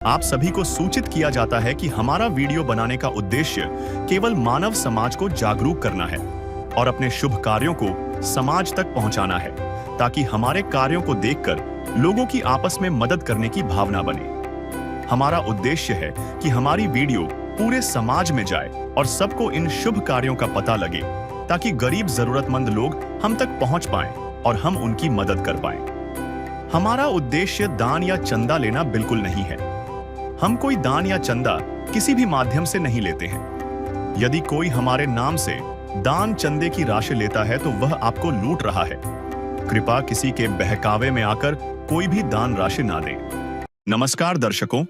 आप सभी को सूचित किया जाता है कि हमारा वीडियो बनाने का उद्देश्य केवल मानव समाज को जागरूक करना है और अपने शुभ कार्यों को समाज तक पहुंचाना है, ताकि हमारे कार्यों को देखकर लोगों की आपस में मदद करने की भावना बने। हमारा उद्देश्य है कि हमारी वीडियो पूरे समाज में जाए और सबको इन शुभ कार्यों का पता लगे, ताकि गरीब जरूरतमंद लोग हम तक पहुंच पाएं और हम उनकी मदद कर पाएं। हमारा उद्देश्य दान या चंदा लेना बिल्कुल नहीं है। हम कोई दान या चंदा किसी भी माध्यम से नहीं लेते हैं। यदि कोई हमारे नाम से दान चंदे की राशि लेता है तो वह आपको लूट रहा है। कृपया किसी के बहकावे में आकर कोई भी दान राशि ना दें। नमस्कार दर्शकों,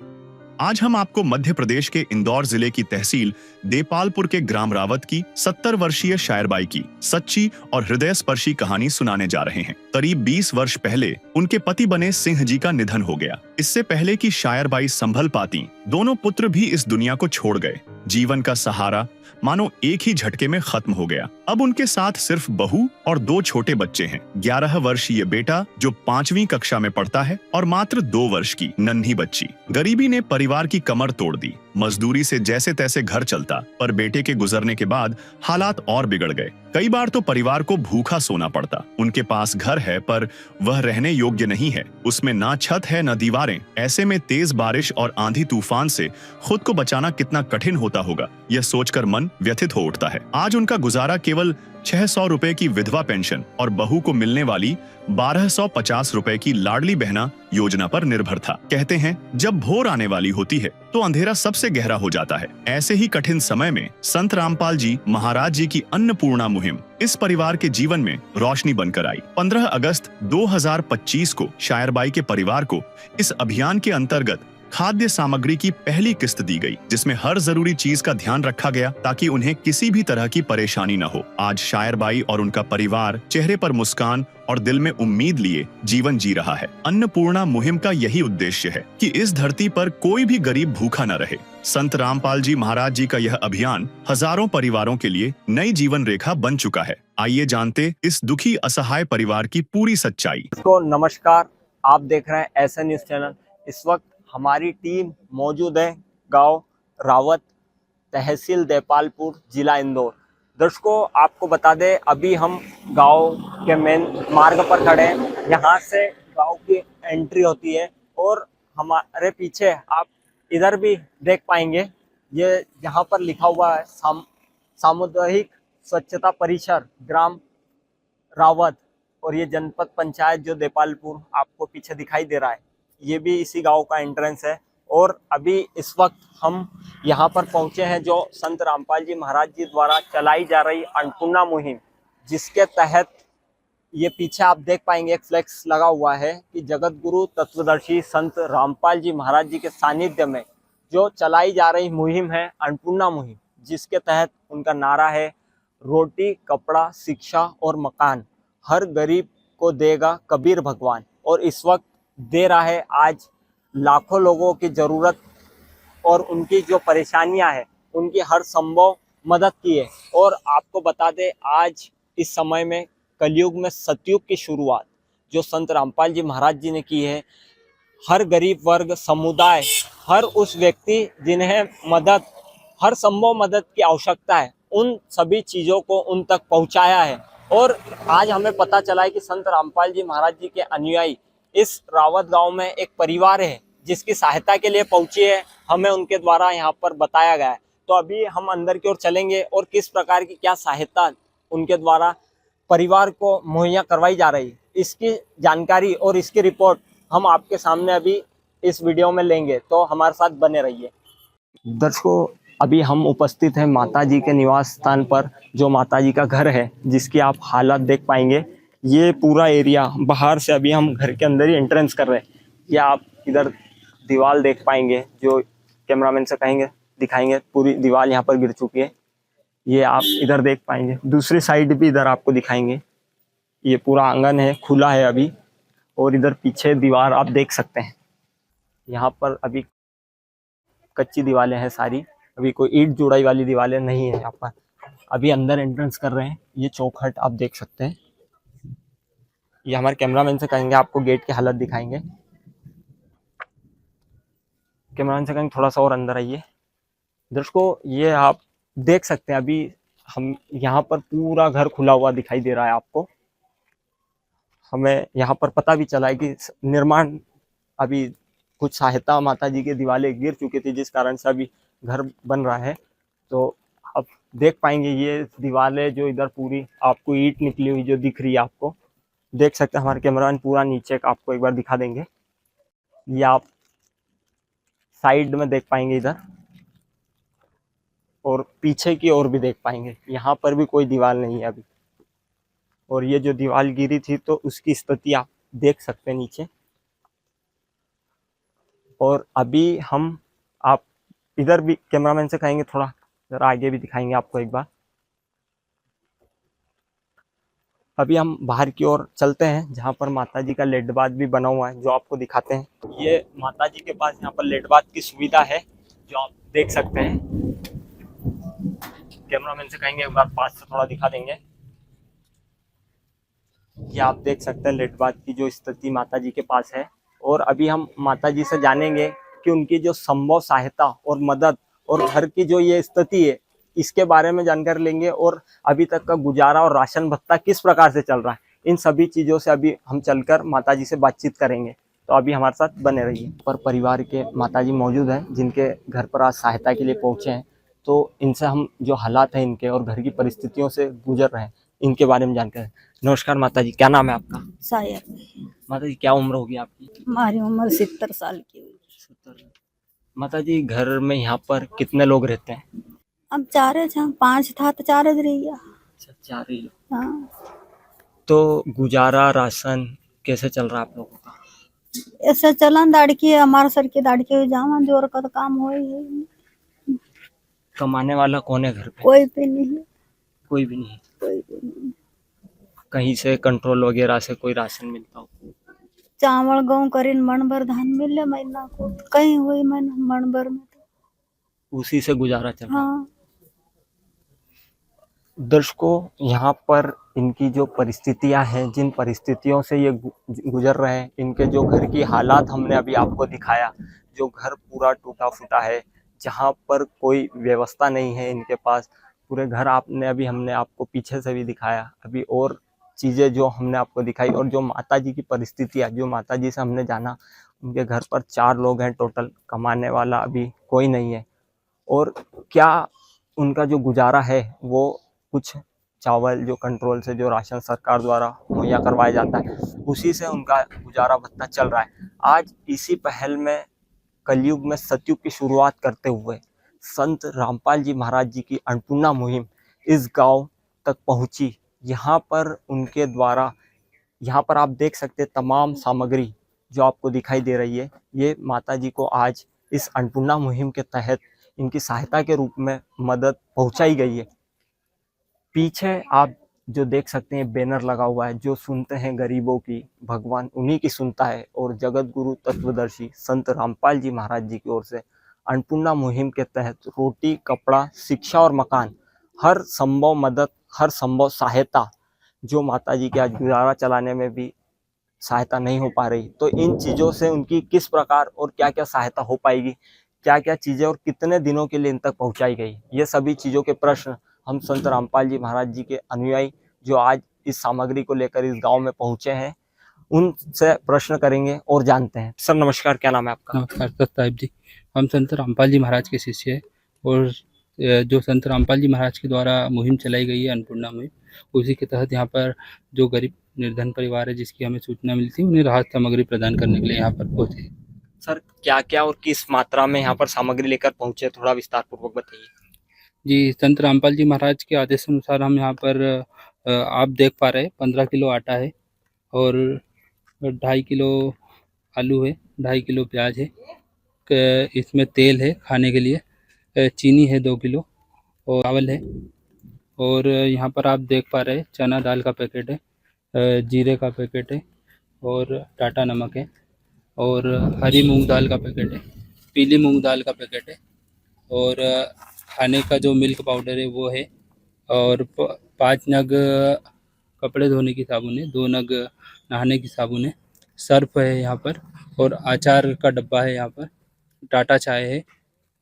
आज हम आपको मध्य प्रदेश के इंदौर जिले की तहसील देपालपुर के ग्राम रावत की 70 वर्षीय शायरबाई की सच्ची और हृदय स्पर्शी कहानी सुनाने जा रहे हैं। करीब 20 वर्ष पहले उनके पति बने सिंह जी का निधन हो गया। इससे पहले कि शायरबाई संभल पाती, दोनों पुत्र भी इस दुनिया को छोड़ गए। जीवन का सहारा मानो एक ही झटके में खत्म हो गया। अब उनके साथ सिर्फ बहू और 2 छोटे बच्चे हैं। 11 वर्षीय बेटा जो 5वीं कक्षा में पढ़ता है और मात्र 2 वर्ष की नन्ही बच्ची। गरीबी ने परिवार की कमर तोड़ दी। मजदूरी से जैसे तैसे घर चलता, पर बेटे के गुजरने के बाद हालात और बिगड़ गए। कई बार तो परिवार को भूखा सोना पड़ता। उनके पास घर है पर वह रहने योग्य नहीं है। उसमें ना छत है न दीवारें। ऐसे में तेज बारिश और आंधी तूफान से खुद को बचाना कितना कठिन होता होगा, यह सोचकर मन व्यथित हो उठता है। आज उनका गुजारा केवल 600 रुपए की विधवा पेंशन और बहू को मिलने वाली 1250 रुपए की लाडली बहना योजना पर निर्भर था। कहते हैं जब भोर आने वाली होती है तो अंधेरा सबसे गहरा हो जाता है। ऐसे ही कठिन समय में संत रामपाल जी महाराज जी की अन्नपूर्णा मुहिम इस परिवार के जीवन में रोशनी बनकर आई। 15 अगस्त 2025 को शायरबाई के परिवार को इस अभियान के अंतर्गत खाद्य सामग्री की पहली किस्त दी गई, जिसमें हर जरूरी चीज का ध्यान रखा गया ताकि उन्हें किसी भी तरह की परेशानी न हो। आज शायरबाई और उनका परिवार चेहरे पर मुस्कान और दिल में उम्मीद लिए जीवन जी रहा है। अन्नपूर्णा मुहिम का यही उद्देश्य है कि इस धरती पर कोई भी गरीब भूखा न रहे। संत रामपाल जी महाराज जी का यह अभियान हजारों परिवारों के लिए नई जीवन रेखा बन चुका है। आइए जानते इस दुखी असहाय परिवार की पूरी सच्चाई। नमस्कार, आप देख रहे हैं SN न्यूज चैनल। इस वक्त हमारी टीम मौजूद है गांव रावत, तहसील देपालपुर, जिला इंदौर। दर्शकों, आपको बता दें, अभी हम गांव के मेन मार्ग पर खड़े हैं। यहां से गांव की एंट्री होती है और हमारे पीछे आप इधर भी देख पाएंगे, ये यहाँ पर लिखा हुआ है सामुदायिक स्वच्छता परिसर ग्राम रावत, और ये जनपद पंचायत जो देपालपुर आपको पीछे दिखाई दे रहा है, ये भी इसी गांव का एंट्रेंस है। और अभी इस वक्त हम यहाँ पर पहुँचे हैं जो संत रामपाल जी महाराज जी द्वारा चलाई जा रही अन्नपूर्णा मुहिम, जिसके तहत ये पीछे आप देख पाएंगे एक फ्लेक्स लगा हुआ है कि जगत गुरु तत्वदर्शी संत रामपाल जी महाराज जी के सानिध्य में जो चलाई जा रही मुहिम है अन्नपूर्णा मुहिम, जिसके तहत उनका नारा है रोटी, कपड़ा, शिक्षा और मकान, हर गरीब को देगा कबीर भगवान। और इस वक्त दे रहा है। आज लाखों लोगों की ज़रूरत और उनकी जो परेशानियां हैं उनकी हर संभव मदद की है। और आपको बता दें, आज इस समय में कलयुग में सतयुग की शुरुआत जो संत रामपाल जी महाराज जी ने की है, हर गरीब वर्ग समुदाय, हर उस व्यक्ति जिन्हें मदद, हर संभव मदद की आवश्यकता है, उन सभी चीज़ों को उन तक पहुंचाया है। और आज हमें पता चला है कि संत रामपाल जी महाराज जी के अनुयायी इस रावत गांव में एक परिवार है जिसकी सहायता के लिए पहुंची है, हमें उनके द्वारा यहाँ पर बताया गया है। तो अभी हम अंदर की ओर चलेंगे और किस प्रकार की क्या सहायता उनके द्वारा परिवार को मुहैया करवाई जा रही है, इसकी जानकारी और इसकी रिपोर्ट हम आपके सामने अभी इस वीडियो में लेंगे, तो हमारे साथ बने रहिए। दर्शकों, अभी हम उपस्थित हैं माता जी के निवास स्थान पर, जो माता जी का घर है, जिसकी आप हालत देख पाएंगे। ये पूरा एरिया बाहर से, अभी हम घर के अंदर ही एंट्रेंस कर रहे हैं। ये आप इधर दीवार देख पाएंगे, जो कैमरामैन से कहेंगे दिखाएंगे, पूरी दीवार यहाँ पर गिर चुकी है। ये आप इधर देख पाएंगे, दूसरी साइड भी इधर आपको दिखाएंगे। ये पूरा आंगन है, खुला है अभी, और इधर पीछे दीवार आप देख सकते हैं। यहाँ पर अभी कच्ची दीवारें हैं सारी, अभी कोई ईंट जुड़ाई वाली दीवारें नहीं है यहाँ पर। अभी अंदर एंट्रेंस कर रहे हैं। ये चौखट आप देख सकते हैं। ये हमारे कैमरामैन से कहेंगे आपको गेट की हालत दिखाएंगे। कैमरामैन से कहेंगे थोड़ा सा और अंदर आइए। दर्शकों, ये आप देख सकते हैं, अभी हम यहाँ पर पूरा घर खुला हुआ दिखाई दे रहा है आपको। हमें यहाँ पर पता भी चला है कि निर्माण अभी कुछ सहायता माता जी के दीवारें गिर चुकी थी, जिस कारण से अभी घर बन रहा है। तो आप देख पाएंगे ये दीवारें जो इधर पूरी आपको ईंट निकली हुई जो दिख रही है, आपको देख सकते हैं। हमारे कैमरामैन पूरा नीचे का आपको एक बार दिखा देंगे। ये आप साइड में देख पाएंगे इधर, और पीछे की ओर भी देख पाएंगे। यहाँ पर भी कोई दीवार नहीं है अभी, और ये जो दीवार गिरी थी तो उसकी स्थिति आप देख सकते हैं नीचे। और अभी हम आप इधर भी कैमरामैन से कहेंगे थोड़ा जरा आगे भी दिखाएंगे आपको एक बार। अभी हम बाहर की ओर चलते हैं, जहाँ पर माता जी का लेट बाथ भी बना हुआ है, जो आपको दिखाते हैं। ये माता जी के पास यहाँ पर लेट बाथ की सुविधा है, जो आप देख सकते हैं। कैमरामैन से कहेंगे एक बार पास से थोड़ा दिखा देंगे। ये आप देख सकते हैं लेट बाथ की जो स्थिति माता जी के पास है। और अभी हम माता जी से जानेंगे कि उनकी जो संभव सहायता और मदद और घर की जो ये स्थिति है, इसके बारे में जानकारी लेंगे, और अभी तक का गुजारा और राशन भत्ता किस प्रकार से चल रहा है, इन सभी चीज़ों से अभी हम चलकर माता जी से बातचीत करेंगे। तो अभी हमारे साथ बने रहिए। पर परिवार के माता जी मौजूद हैं, जिनके घर पर आज सहायता के लिए पहुँचे हैं। तो इनसे हम जो हालात हैं इनके और घर की परिस्थितियों से गुजर रहे हैं, इनके बारे में जानकारी। नमस्कार माता जी, क्या नाम है आपका? शायद माता जी, क्या उम्र होगी आपकी? हमारी उम्र 70 साल की हुई। 70। माता जी, घर में यहाँ पर कितने लोग रहते हैं? अब 4 था, 5 था तो 4 रह गया। अच्छा, 4 ही लोग। हाँ, तो गुजारा राशन कैसे चल रहा है आप लोगों का? ऐसा चलन दाड़की हमारे सर की दाड़की हो जावा जोर का तो काम हो ही। कमाने वाला कौन है घर पे? कोई भी नहीं, कोई भी नहीं। कोई भी नहीं। कहीं से कंट्रोल वगैरह से कोई राशन मिलता हो? चावल गेहूं करीन मन भर धान मिले महीना को, कहीं हुई मन भर में तो। उसी से गुजारा चल रहा है। हाँ, दर्शकों, यहाँ पर इनकी जो परिस्थितियां हैं, जिन परिस्थितियों से ये गुजर रहे हैं, इनके जो घर की हालात हमने अभी आपको दिखाया। जो घर पूरा टूटा फूटा है, जहाँ पर कोई व्यवस्था नहीं है इनके पास। पूरे घर हमने आपको पीछे से भी दिखाया। अभी और चीज़ें जो हमने आपको दिखाई, और जो माता जी की परिस्थिति है, जो माता जी से हमने जाना, उनके घर पर 4 लोग हैं टोटल, कमाने वाला अभी कोई नहीं है। और क्या उनका जो गुजारा है वो कुछ चावल जो कंट्रोल से जो राशन सरकार द्वारा मुहैया करवाया जाता है, उसी से उनका गुजारा भत्ता चल रहा है। आज इसी पहल में कलयुग में सतयुग की शुरुआत करते हुए संत रामपाल जी महाराज जी की अन्नपूर्णा मुहिम इस गांव तक पहुंची। यहाँ पर उनके द्वारा, यहाँ पर आप देख सकते हैं तमाम सामग्री जो आपको दिखाई दे रही है, ये माता जी को आज इस अन्नपूर्णा मुहिम के तहत इनकी सहायता के रूप में मदद पहुंचाई गई है। पीछे आप जो देख सकते हैं बैनर लगा हुआ है, जो सुनते हैं गरीबों की भगवान उन्हीं की सुनता है, और जगत गुरु तत्वदर्शी संत रामपाल जी महाराज जी की ओर से अन्नपूर्णा मुहिम के तहत रोटी, कपड़ा, शिक्षा और मकान, हर संभव मदद, हर संभव सहायता, जो माता जी के आज गुजारा चलाने में भी सहायता नहीं हो पा रही, तो इन चीज़ों से उनकी किस प्रकार और क्या क्या सहायता हो पाएगी, क्या क्या चीज़ें और कितने दिनों के लिए इन तक पहुंचाई गई, ये सभी चीज़ों के प्रश्न हम संत रामपाल जी महाराज जी के अनुयायी जो आज इस सामग्री को लेकर इस गांव में पहुंचे हैं, उनसे प्रश्न करेंगे और जानते हैं। सर नमस्कार, क्या नाम है आपका? नमस्कार सर साहिब जी, हम संत रामपाल जी महाराज के शिष्य हैं, और जो संत रामपाल जी महाराज के द्वारा मुहिम चलाई गई है अन्नपूर्णा मुहिम, उसी के तहत यहाँ पर जो गरीब निर्धन परिवार है जिसकी हमें सूचना मिलती है, उन्हें राहत सामग्री प्रदान करने के लिए यहाँ पर पहुँचे। सर क्या क्या और किस मात्रा में यहाँ पर सामग्री लेकर पहुंचे, थोड़ा विस्तार पूर्वक बताइए। जी, संत रामपाल जी महाराज के आदेश अनुसार हम यहाँ पर आप देख पा रहे हैं 15 किलो आटा है, और 2.5 किलो आलू है, 2.5 किलो प्याज है, इसमें तेल है खाने के लिए, चीनी है 2 किलो, और चावल है, और यहाँ पर आप देख पा रहे हैं चना दाल का पैकेट है, जीरे का पैकेट है, और टाटा नमक है, और हरी मूंग दाल का पैकेट है, पीली मूंग दाल का पैकेट है, और खाने का जो मिल्क पाउडर है वो है, और 5 नग कपड़े धोने की साबुन है, 2 नग नहाने की साबुन है, सर्फ है यहाँ पर, और अचार का डब्बा है यहाँ पर, टाटा चाय है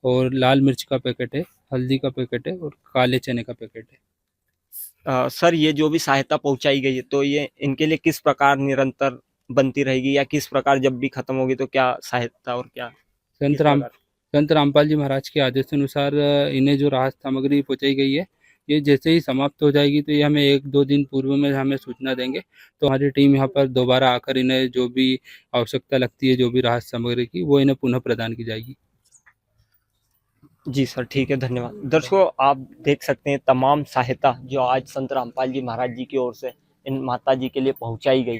और लाल मिर्च का पैकेट है, हल्दी का पैकेट है और काले चने का पैकेट है। सर ये जो भी सहायता पहुंचाई गई है तो ये इनके लिए किस प्रकार निरंतर बनती रहेगी या किस प्रकार जब भी खत्म होगी तो क्या सहायता और क्या संत किस राम प्रकार? संत रामपाल जी महाराज के आदेशानुसार इन्हें जो राहत सामग्री पहुंचाई गई है, ये जैसे ही समाप्त हो जाएगी तो ये हमें 1-2 दिन पूर्व में हमें सूचना देंगे, तो हमारी टीम यहाँ पर दोबारा आकर इन्हें जो भी आवश्यकता लगती है, जो भी राहत सामग्री की, वो इन्हें पुनः प्रदान की जाएगी। जी सर, ठीक है, धन्यवाद। दर्शकों, आप देख सकते हैं तमाम सहायता जो आज संत रामपाल जी महाराज जी की ओर से इन माता जी के लिए पहुंचाई गई।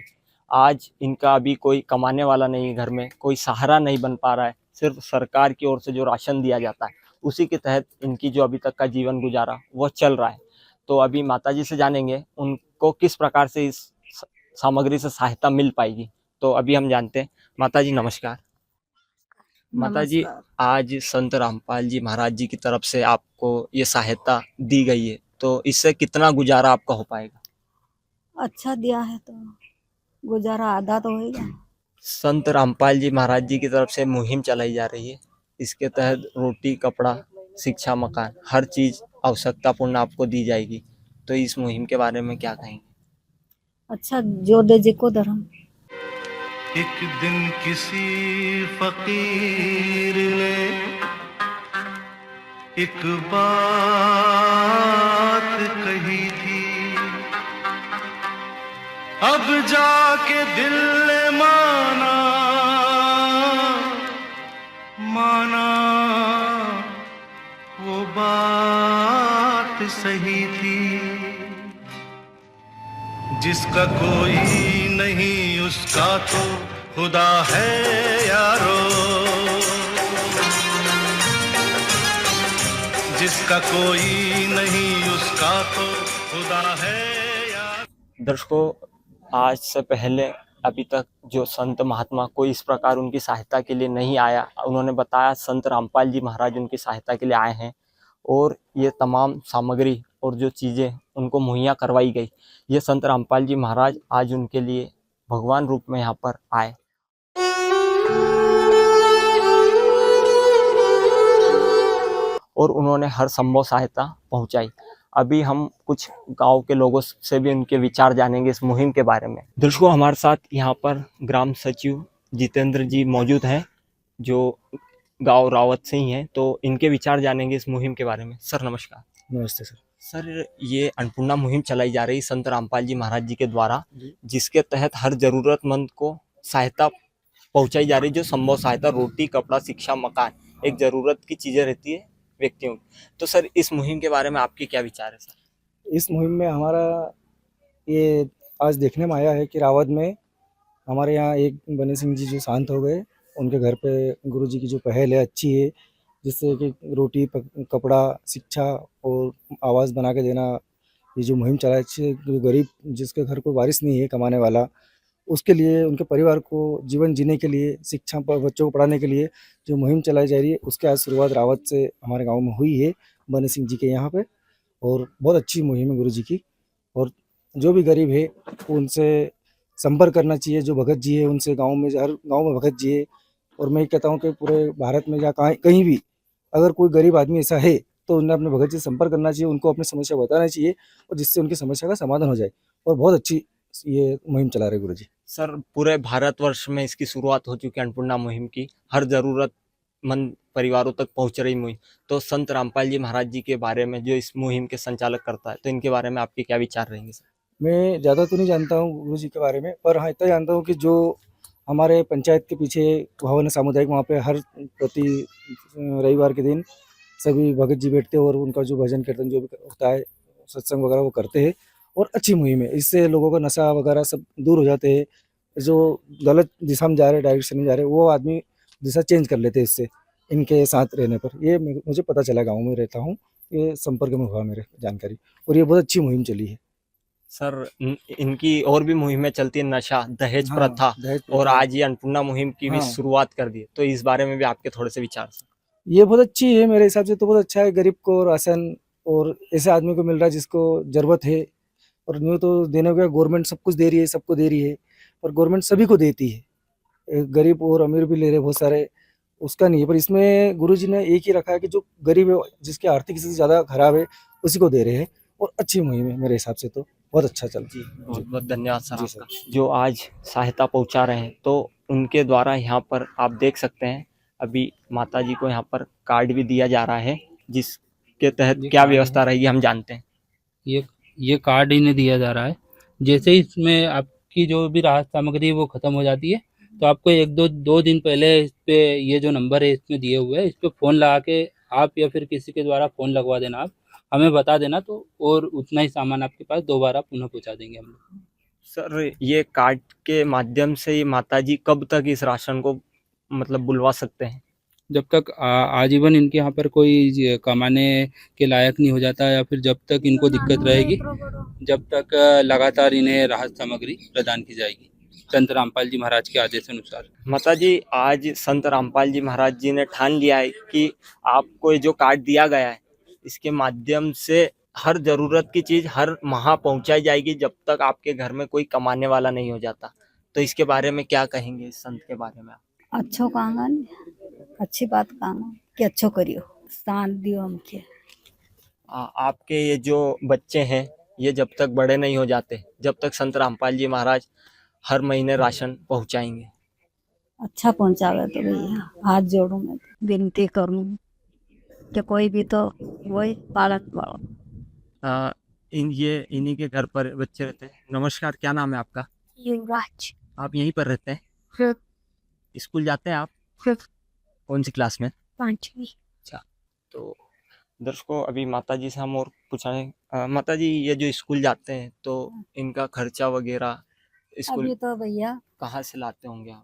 आज इनका अभी कोई कमाने वाला नहीं है, घर में कोई सहारा नहीं बन पा रहा है, सिर्फ सरकार की ओर से जो राशन दिया जाता है उसी के तहत इनकी जो अभी तक का जीवन गुजारा वो चल रहा है। तो अभी माता जी से जानेंगे उनको किस प्रकार से इस सामग्री से सहायता मिल पाएगी। तो अभी हम जानते हैं। माता जी नमस्कार। माता जी, नमस्कार। आज संत रामपाल जी महाराज जी की तरफ से आपको ये सहायता दी गई है, तो इससे कितना गुजारा आपका हो पाएगा? अच्छा दिया है तो गुजारा आधा तो होएगा। संत रामपाल जी महाराज जी की तरफ से मुहिम चलाई जा रही है। इसके तहत रोटी, कपड़ा, शिक्षा, मकान, हर चीज आवश्यकतापूर्ण आपको दी जाएगी। तो इस मुहिम के बारे में क्या कहेंगे? अच्छा जो दे जिको धर्म। एक दिन किसी फकीर ने एक बात कही थी, अब जाके दिल ने माना वो बात सही थी। जिसका कोई नहीं उसका तो खुदा है यारो, जिसका कोई नहीं उसका तो खुदा है यारो। दर्शकों, आज से पहले अभी तक जो संत महात्मा कोई इस प्रकार उनकी सहायता के लिए नहीं आया। उन्होंने बताया संत रामपाल जी महाराज उनकी सहायता के लिए आए हैं और ये तमाम सामग्री और जो चीज़ें उनको मुहैया करवाई गई, ये संत रामपाल जी महाराज आज उनके लिए भगवान रूप में यहाँ पर आए। और उन्होंने हर संभव सहायता पहुंचाई। अभी हम कुछ गांव के लोगों से भी उनके विचार जानेंगे इस मुहिम के बारे में। दर्शकों, हमारे साथ यहाँ पर ग्राम सचिव जितेंद्र जी मौजूद हैं जो गांव रावत से ही हैं, तो इनके विचार जानेंगे इस मुहिम के बारे में। सर नमस्कार। नमस्ते सर। सर, ये अन्नपूर्णा मुहिम चलाई जा रही संत रामपाल जी महाराज जी के द्वारा, जिसके तहत हर जरूरतमंद को सहायता पहुंचाई जा रही, जो संभव सहायता, रोटी, कपड़ा, शिक्षा, मकान, एक जरूरत की चीजें रहती है व्यक्तियों की। तो सर, इस मुहिम के बारे में आपके क्या विचार है? सर, इस मुहिम में हमारा ये आज देखने में आया है कि रावत में हमारे यहाँ एक बने सिंह जी जो शांत हो गए, उनके घर पे गुरु जी की जो पहल है अच्छी है, जिससे कि रोटी, कपड़ा, शिक्षा और आवास बना के देना, ये जो मुहिम चलाई अच्छी है। जो गरीब जिसके घर कोई वारिस नहीं है कमाने वाला, उसके लिए, उनके परिवार को जीवन जीने के लिए, शिक्षा पर बच्चों को पढ़ाने के लिए जो मुहिम चलाई जा रही है, उसके आज शुरुआत रावत से हमारे गांव में हुई है, बने सिंह जी के यहाँ पे। और बहुत अच्छी मुहिम है गुरु जी की। और जो भी गरीब है उनसे संपर्क करना चाहिए। जो भगत जी है उनसे गांव में, हर गांव में भगत जी है। और मैं कहता हूँ कि पूरे भारत में या कहीं भी अगर कोई गरीब आदमी ऐसा है तो उन्हें अपने भगत जी से संपर्क करना चाहिए, उनको अपनी समस्या बताना चाहिए और जिससे उनकी समस्या का समाधान हो जाए। और बहुत अच्छी ये मुहिम चला रहे गुरु जी। सर, पूरे भारतवर्ष में इसकी शुरुआत हो चुकी है अन्नपूर्णा मुहिम की, हर जरूरतमंद परिवारों तक पहुंच रही मुहिम। तो संत रामपाल जी महाराज जी के बारे में जो इस मुहिम के संचालक करता है, तो इनके बारे में आपके क्या विचार रहेंगे? सर, मैं ज़्यादा तो नहीं जानता हूँ गुरु जी के बारे में, पर हाँ इतना जानता हूँ कि जो हमारे पंचायत के पीछे भवन सामुदायिक, वहाँ पे हर प्रति रविवार के दिन सभी भगत जी बैठते हैं और उनका जो भजन कीर्तन जो भी होता है, सत्संग वगैरह वो करते हैं। और अच्छी मुहिम है, इससे लोगों का नशा वगैरह सब दूर हो जाते हैं। जो गलत दिशा में जा रहे हैं, डायरेक्शन में जा रहे हैं, वो आदमी दिशा चेंज कर लेते हैं इससे, इनके साथ रहने पर। ये मुझे पता चला, गाँव में रहता हूँ, ये संपर्क में हुआ मेरे जानकारी, और ये बहुत अच्छी मुहिम चली है। सर, इनकी और भी मुहिमें चलती है, नशा, दहेज हाँ, प्रथा, दहेज और प्रथा। आज ये अन्नपूर्णा मुहिम की भी हाँ। शुरुआत कर दी, तो इस बारे में भी आपके थोड़े से विचार? सर, ये बहुत अच्छी है, मेरे हिसाब से तो बहुत अच्छा है। गरीब को राशन और ऐसे आदमी को मिल रहा है जिसको ज़रूरत है। और न्यू तो देने को गवर्नमेंट सब कुछ दे रही है, सबको दे रही है, और गवर्नमेंट सभी को देती है। गरीब और अमीर भी ले रहे बहुत सारे, उसका नहीं है। पर इसमें गुरुजी ने एक ही रखा है कि जो गरीब है, जिसकी आर्थिक स्थिति ज़्यादा खराब है, उसी को दे रहे हैं। और अच्छी मुहिम है मेरे हिसाब से, तो बहुत अच्छा चल जी बहुत बहुत धन्यवाद सर जी आपका जो आज सहायता पहुंचा रहे हैं। तो उनके द्वारा यहाँ पर आप देख सकते हैं अभी माता जी को यहाँ पर कार्ड भी दिया जा रहा है, जिसके तहत ये क्या कार्ड व्यवस्था रहेगी हम जानते हैं। ये कार्ड इन्हें दिया जा रहा है। जैसे ही इसमें आपकी जो भी राहत सामग्री है वो ख़त्म हो जाती है, तो आपको एक दो दिन पहले इस पे ये जो नंबर है इसमें दिए हुए हैं, इस पे फ़ोन लगा के आप या फिर किसी के द्वारा फ़ोन लगवा देना, आप हमें बता देना, तो और उतना ही सामान आपके पास दोबारा पुनः पहुंचा देंगे हम लोग। सर ये कार्ड के माध्यम से ये माता जी कब तक इस राशन को मतलब बुलवा सकते हैं? जब तक आजीवन इनके यहाँ पर कोई कमाने के लायक नहीं हो जाता, या फिर जब तक इनको दिक्कत रहेगी, जब तक लगातार इन्हें राहत सामग्री प्रदान की जाएगी संत रामपाल जी महाराज के आदेश अनुसार। माता जी आज संत रामपाल जी महाराज जी ने ठान लिया है कि आपको ये जो कार्ड दिया गया है इसके माध्यम से हर जरूरत की चीज हर माह पहुंचाई जाएगी जब तक आपके घर में कोई कमाने वाला नहीं हो जाता। तो इसके बारे में क्या कहेंगे इस संत के बारे में आप? अच्छो कहना अच्छी बात कहना कि अच्छो करियो, शांत दियो हमके। आपके ये जो बच्चे हैं ये जब तक बड़े नहीं हो जाते, जब तक संत रामपाल जी महाराज हर महीने राशन पहुंचाएंगे। अच्छा पहुंचावे तो भैया हाथ जोड़ू, मैं विनती करूँ कि कोई भी तो वही पालत वाला। इन्हीं के घर पर बच्चे रहते हैं। नमस्कार, क्या नाम है आपका? युवराज। आप यहीं पर रहते हैं? फिफ्थ। स्कूल जाते हैं आप? फिफ्थ। कौन सी क्लास में? 5वीं। अच्छा, तो दर्शकों अभी माता जी से हम और पूछाएं। माता जी ये जो स्कूल जाते हैं तो इनका खर्चा वगैरह स्कूल अभी तो भैया कहाँ से लाते होंगे आप?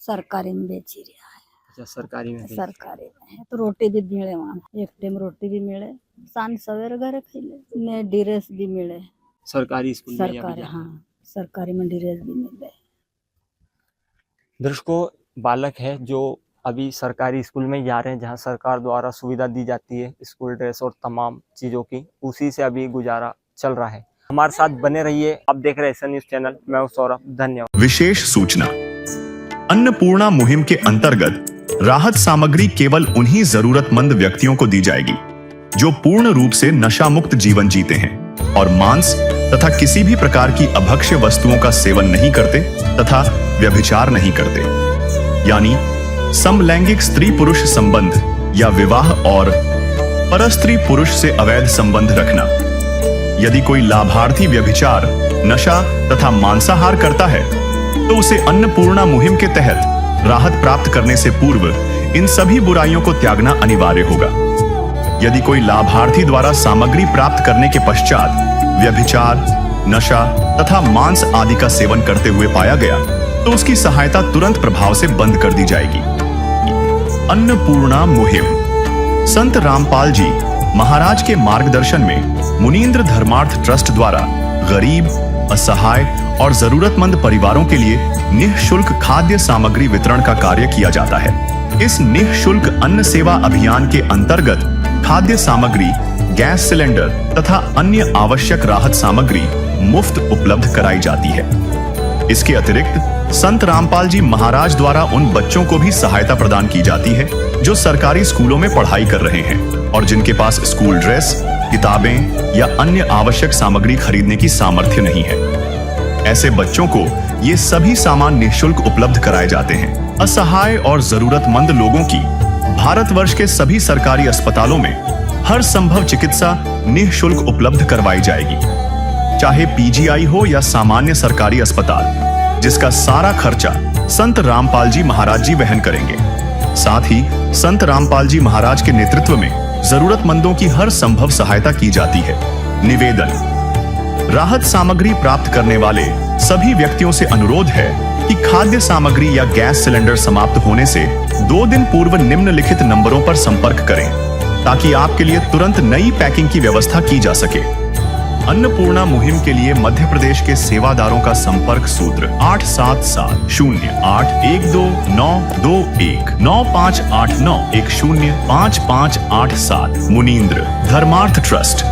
सरकारी में बेची रहा है। अच्छा, सरकारी में? सरकारी में है तो रोटी भी मिले, वहाँ एक टाइम रोटी भी मिले, शाम सवेरे घरे खिले ने ड्रेस भी मिले। सरकारी स्कूल में? सरकारी, हाँ सरकारी में ड्रेस भी मिले। दर्शकों बालक है जो अभी सरकारी स्कूल में जा रहे हैं, जहां सरकार द्वारा सुविधा दी जाती है स्कूल ड्रेस और तमाम चीज़ों की, उसी से अभी गुजारा चल रहा है। हमारे साथ बने रहिए, आप देख रहे हैं एसएन न्यूज़ चैनल। मैं हूं सौरभ, धन्यवाद। विशेष सूचना, अन्नपूर्णा मुहिम के अंतर्गत राहत सामग्री केवल उन्हीं जरूरतमंद व्यक्तियों को दी जाएगी जो पूर्ण रूप से नशा मुक्त जीवन जीते हैं और मांस तथा किसी भी प्रकार की अभक्ष्य वस्तुओं का सेवन नहीं करते तथा व्यभिचार नहीं करते, यानी समलैंगिक स्त्री पुरुष संबंध या विवाह और परस्त्री पुरुष से अवैध संबंध रखना। यदि कोई लाभार्थी व्यभिचार, नशा तथा मांसाहार करता है तो उसे अन्नपूर्णा मुहिम के तहत राहत प्राप्त करने से पूर्व इन सभी बुराइयों को त्यागना अनिवार्य होगा। यदि कोई लाभार्थी द्वारा सामग्री प्राप्त करने के पश्चात व्यभिचार, नशा तथा मांस आदि का सेवन करते हुए पाया गया तो उसकी सहायता तुरंत प्रभाव से बंद कर दी जाएगी। अन्नपूर्णा मुहिम संत रामपाल जी महाराज के मार्गदर्शन में मुनींद्र धर्मार्थ ट्रस्ट द्वारा गरीब, असहाय और जरूरतमंद परिवारों के लिए निःशुल्क खाद्य सामग्री वितरण का कार्य किया जाता है। इस निःशुल्क अन्न सेवा अभियान के अंतर्गत खाद्य सामग्री, गैस सिलेंडर तथा अन्य आवश्यक राहत सामग्री मुफ्त उपलब्ध कराई जाती है। इसके अतिरिक्त संत रामपाल जी महाराज द्वारा उन बच्चों को भी सहायता प्रदान की जाती है जो सरकारी स्कूलों में पढ़ाई कर रहे हैं और जिनके पास स्कूल ड्रेस, किताबें या अन्य आवश्यक सामग्री खरीदने की सामर्थ्य नहीं है। ऐसे बच्चों को ये सभी सामान निःशुल्क उपलब्ध कराए जाते हैं। असहाय और जरूरतमंद लोगों की भारतवर्ष के सभी सरकारी अस्पतालों में हर संभव चिकित्सा निःशुल्क उपलब्ध करवाई जाएगी, चाहे पीजीआई हो या सामान्य सरकारी अस्पताल, जिसका सारा खर्चा संत रामपाल जी महाराज जी वहन करेंगे। साथ ही संत रामपाल जी महाराज के नेतृत्व में जरूरतमंदों की हर संभव सहायता की जाती है। निवेदन, राहत सामग्री प्राप्त करने वाले सभी व्यक्तियों से अनुरोध है कि खाद्य सामग्री या गैस सिलेंडर समाप्त होने से 2 दिन पूर्व निम्नलिखित नंबरों पर संपर्क करें ताकि आपके लिए तुरंत नई पैकिंग की व्यवस्था की जा सके। अन्नपूर्णा मुहिम के लिए मध्य प्रदेश के सेवादारों का संपर्क सूत्र 877-0812-9589-105587। मुनींद्र धर्मार्थ ट्रस्ट,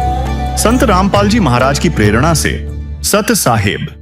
संत रामपाल जी महाराज की प्रेरणा से सत साहेब।